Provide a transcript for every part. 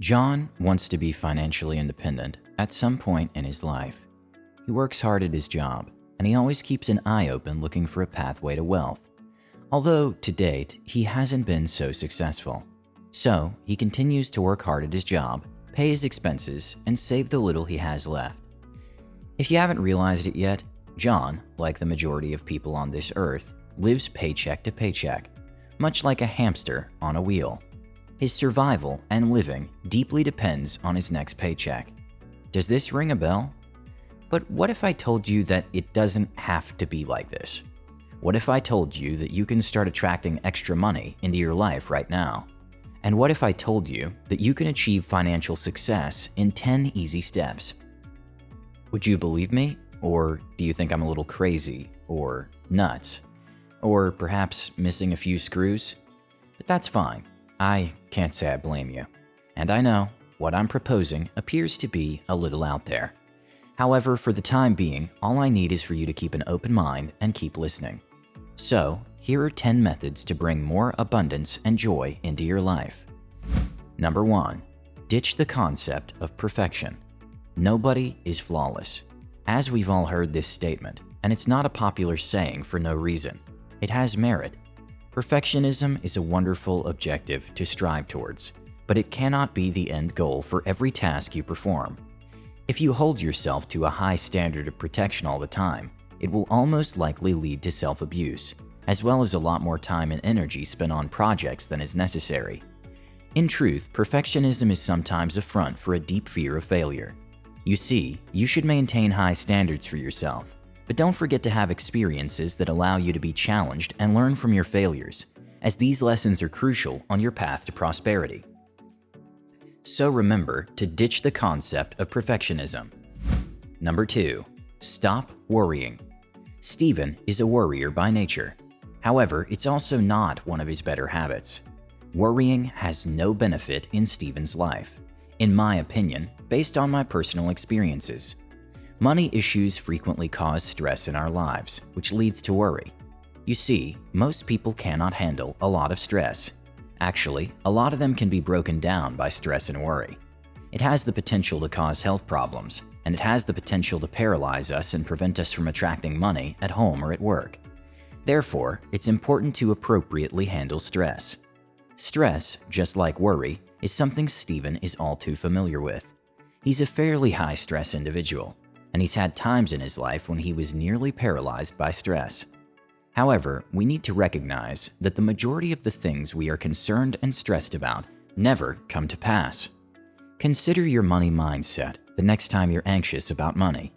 John wants to be financially independent at some point in his life. He works hard at his job, and he always keeps an eye open looking for a pathway to wealth. Although, to date, he hasn't been so successful. So, he continues to work hard at his job, pay his expenses, and save the little he has left. If you haven't realized it yet, John, like the majority of people on this earth, lives paycheck to paycheck, much like a hamster on a wheel. His survival and living deeply depends on his next paycheck. Does this ring a bell? But what if I told you that it doesn't have to be like this? What if I told you that you can start attracting extra money into your life right now? And what if I told you that you can achieve financial success in 10 easy steps? Would you believe me? Or do you think I'm a little crazy or nuts? Or perhaps missing a few screws? But that's fine. I can't say I blame you. And I know what I'm proposing appears to be a little out there. However, for the time being, all I need is for you to keep an open mind and keep listening. So, here are 10 methods to bring more abundance and joy into your life. Number 1. Ditch the concept of perfection. Nobody is flawless. As we've all heard this statement, and it's not a popular saying for no reason. It has merit. Perfectionism is a wonderful objective to strive towards, but it cannot be the end goal for every task you perform. If you hold yourself to a high standard of protection all the time, it will almost likely lead to self-abuse, as well as a lot more time and energy spent on projects than is necessary. In truth, perfectionism is sometimes a front for a deep fear of failure. You see, you should maintain high standards for yourself, but don't forget to have experiences that allow you to be challenged and learn from your failures, as these lessons are crucial on your path to prosperity. So remember to ditch the concept of perfectionism. Number 2. Stop worrying. Stephen is a worrier by nature. However, it's also not one of his better habits. Worrying has no benefit in Stephen's life, in my opinion, based on my personal experiences. Money issues frequently cause stress in our lives, which leads to worry. You see, most people cannot handle a lot of stress. Actually, a lot of them can be broken down by stress and worry. It has the potential to cause health problems, and it has the potential to paralyze us and prevent us from attracting money at home or at work. Therefore, it's important to appropriately handle stress. Stress, just like worry, is something Stephen is all too familiar with. He's a fairly high-stress individual, and he's had times in his life when he was nearly paralyzed by stress. However, we need to recognize that the majority of the things we are concerned and stressed about never come to pass. Consider your money mindset the next time you're anxious about money.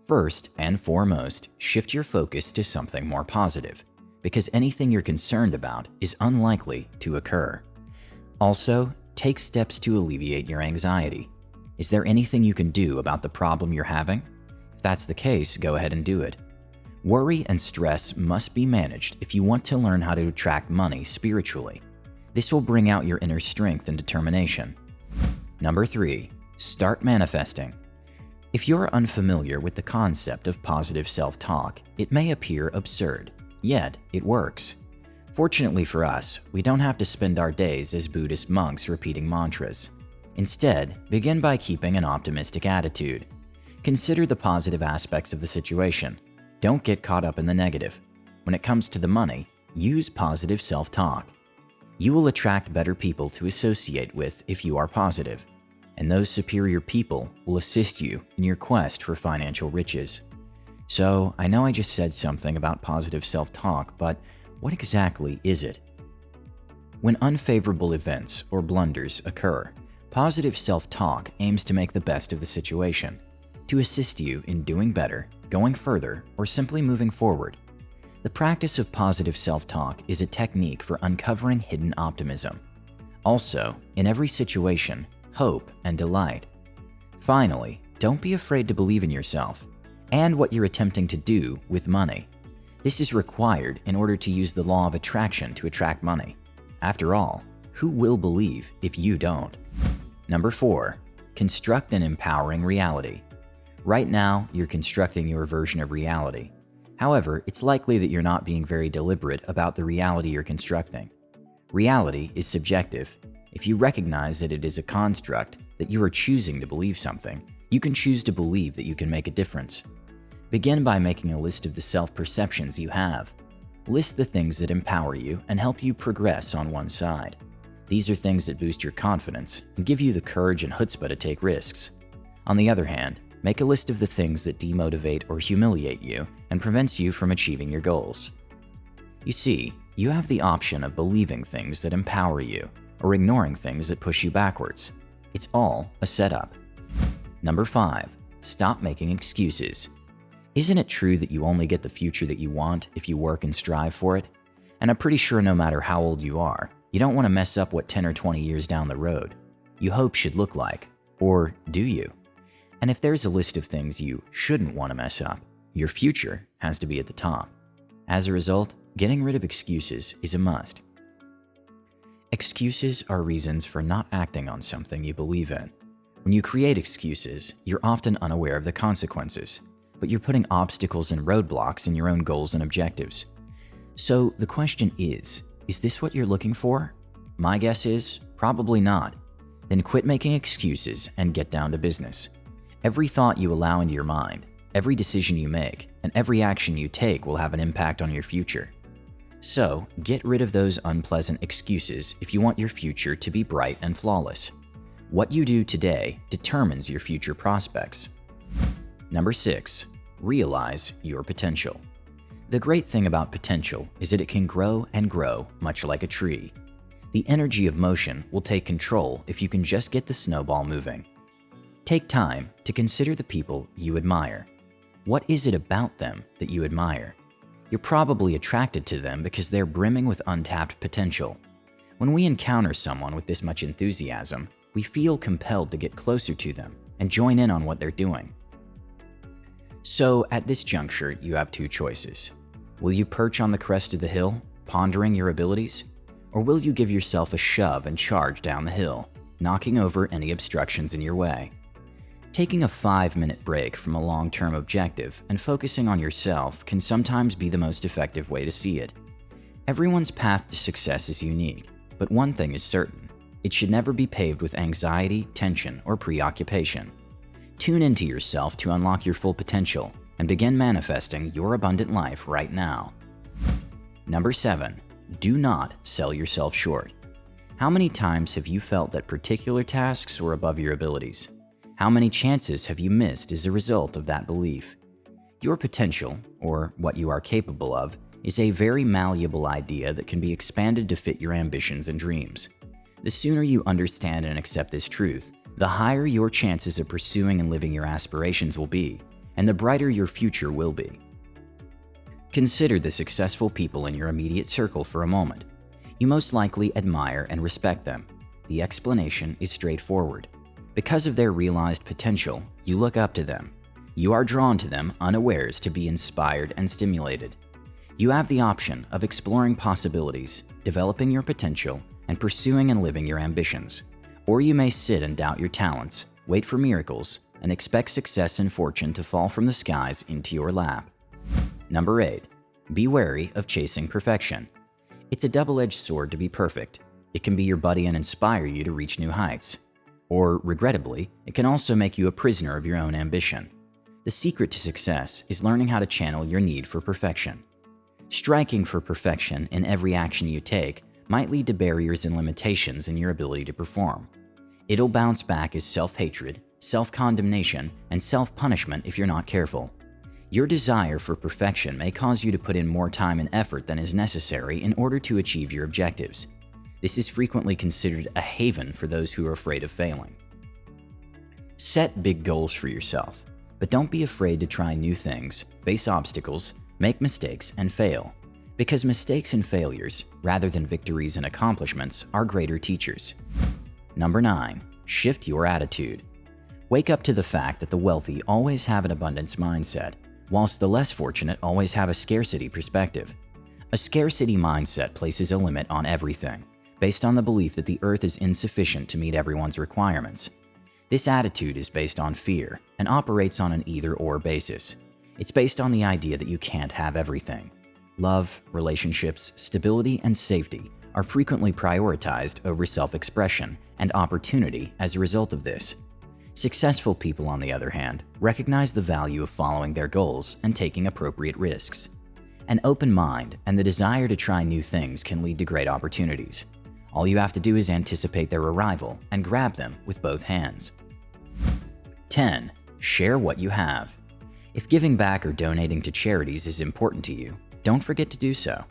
First and foremost, shift your focus to something more positive, because anything you're concerned about is unlikely to occur. Also, take steps to alleviate your anxiety. Is there anything you can do about the problem you're having? If that's the case, go ahead and do it. Worry and stress must be managed if you want to learn how to attract money spiritually. This will bring out your inner strength and determination. Number 3. Start manifesting. If you're unfamiliar with the concept of positive self-talk, it may appear absurd, yet it works. Fortunately for us, we don't have to spend our days as Buddhist monks repeating mantras. Instead, begin by keeping an optimistic attitude. Consider the positive aspects of the situation. Don't get caught up in the negative. When it comes to the money, use positive self-talk. You will attract better people to associate with if you are positive, and those superior people will assist you in your quest for financial riches. So, I know I just said something about positive self-talk, but what exactly is it? When unfavorable events or blunders occur, positive self-talk aims to make the best of the situation, to assist you in doing better, going further, or simply moving forward. The practice of positive self-talk is a technique for uncovering hidden optimism. Also, in every situation, hope and delight. Finally, don't be afraid to believe in yourself and what you're attempting to do with money. This is required in order to use the law of attraction to attract money. After all, who will believe if you don't? Number 4. Construct an empowering reality. Right now, you're constructing your version of reality. However, it's likely that you're not being very deliberate about the reality you're constructing. Reality is subjective. If you recognize that it is a construct, that you are choosing to believe something, you can choose to believe that you can make a difference. Begin by making a list of the self-perceptions you have. List the things that empower you and help you progress on one side. These are things that boost your confidence and give you the courage and chutzpah to take risks. On the other hand, make a list of the things that demotivate or humiliate you and prevents you from achieving your goals. You see, you have the option of believing things that empower you or ignoring things that push you backwards. It's all a setup. Number 5. Stop making excuses. Isn't it true that you only get the future that you want if you work and strive for it? And I'm pretty sure no matter how old you are, you don't want to mess up what 10 or 20 years down the road you hope should look like. Or do you? And if there's a list of things you shouldn't want to mess up, your future has to be at the top. As a result, getting rid of excuses is a must. Excuses are reasons for not acting on something you believe in. When you create excuses, you're often unaware of the consequences, but you're putting obstacles and roadblocks in your own goals and objectives. So the question is this what you're looking for? My guess is probably not. Then quit making excuses and get down to business. Every thought you allow into your mind, every decision you make, and every action you take will have an impact on your future. So, get rid of those unpleasant excuses if you want your future to be bright and flawless. What you do today determines your future prospects. Number 6. Realize your potential. The great thing about potential is that it can grow and grow, much like a tree. The energy of motion will take control if you can just get the snowball moving. Take time to consider the people you admire. What is it about them that you admire? You're probably attracted to them because they're brimming with untapped potential. When we encounter someone with this much enthusiasm, we feel compelled to get closer to them and join in on what they're doing. So at this juncture, you have two choices. Will you perch on the crest of the hill, pondering your abilities? Or will you give yourself a shove and charge down the hill, knocking over any obstructions in your way? Taking a 5-minute break from a long-term objective and focusing on yourself can sometimes be the most effective way to see it. Everyone's path to success is unique, but one thing is certain. It should never be paved with anxiety, tension, or preoccupation. Tune into yourself to unlock your full potential and begin manifesting your abundant life right now. Number 7. Do not sell yourself short. How many times have you felt that particular tasks were above your abilities? How many chances have you missed as a result of that belief? Your potential, or what you are capable of, is a very malleable idea that can be expanded to fit your ambitions and dreams. The sooner you understand and accept this truth, the higher your chances of pursuing and living your aspirations will be, and the brighter your future will be. Consider the successful people in your immediate circle for a moment. You most likely admire and respect them. The explanation is straightforward. Because of their realized potential, you look up to them. You are drawn to them unawares to be inspired and stimulated. You have the option of exploring possibilities, developing your potential, and pursuing and living your ambitions. Or you may sit and doubt your talents, wait for miracles, and expect success and fortune to fall from the skies into your lap. Number 8. Be wary of chasing perfection. It's a double-edged sword to be perfect. It can be your buddy and inspire you to reach new heights. Or, regrettably, it can also make you a prisoner of your own ambition. The secret to success is learning how to channel your need for perfection. Striking for perfection in every action you take might lead to barriers and limitations in your ability to perform. It'll bounce back as self-hatred, self-condemnation, and self-punishment if you're not careful. Your desire for perfection may cause you to put in more time and effort than is necessary in order to achieve your objectives. This is frequently considered a haven for those who are afraid of failing. Set big goals for yourself, but don't be afraid to try new things, face obstacles, make mistakes, and fail. Because mistakes and failures, rather than victories and accomplishments, are greater teachers. Number 9. Shift your attitude. Wake up to the fact that the wealthy always have an abundance mindset, whilst the less fortunate always have a scarcity perspective. A scarcity mindset places a limit on everything, based on the belief that the earth is insufficient to meet everyone's requirements. This attitude is based on fear and operates on an either-or basis. It's based on the idea that you can't have everything. Love, relationships, stability, and safety are frequently prioritized over self-expression and opportunity as a result of this. Successful people, on the other hand, recognize the value of following their goals and taking appropriate risks. An open mind and the desire to try new things can lead to great opportunities. All you have to do is anticipate their arrival and grab them with both hands. 10. Share what you have. If giving back or donating to charities is important to you, don't forget to do so.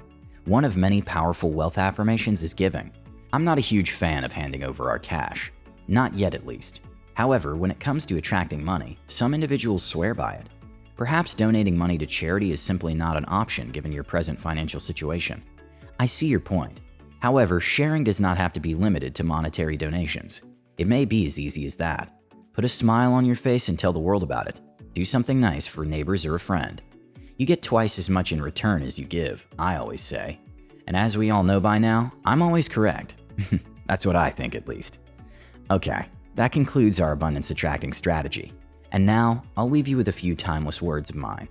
One of many powerful wealth affirmations is giving. I'm not a huge fan of handing over our cash. Not yet, at least. However, when it comes to attracting money, some individuals swear by it. Perhaps donating money to charity is simply not an option given your present financial situation. I see your point. However, sharing does not have to be limited to monetary donations. It may be as easy as that. Put a smile on your face and tell the world about it. Do something nice for neighbors or a friend. You get twice as much in return as you give, I always say. And as we all know by now, I'm always correct. That's what I think, at least. Okay, that concludes our abundance attracting strategy. And now, I'll leave you with a few timeless words of mine.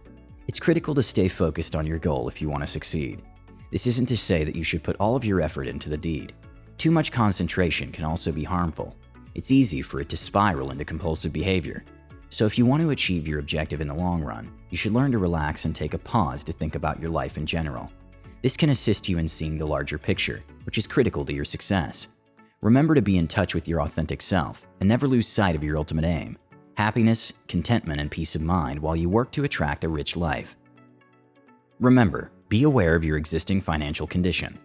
It's critical to stay focused on your goal if you want to succeed. This isn't to say that you should put all of your effort into the deed. Too much concentration can also be harmful. It's easy for it to spiral into compulsive behavior. So if you want to achieve your objective in the long run, you should learn to relax and take a pause to think about your life in general. This can assist you in seeing the larger picture, which is critical to your success. Remember to be in touch with your authentic self and never lose sight of your ultimate aim: happiness, contentment, and peace of mind while you work to attract a rich life. Remember, be aware of your existing financial condition.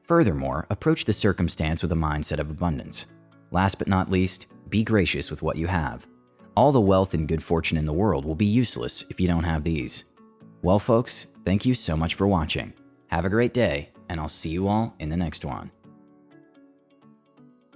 Furthermore, approach the circumstance with a mindset of abundance. Last but not least, be gracious with what you have. All the wealth and good fortune in the world will be useless if you don't have these. Well, folks, thank you so much for watching. Have a great day, and I'll see you all in the next one.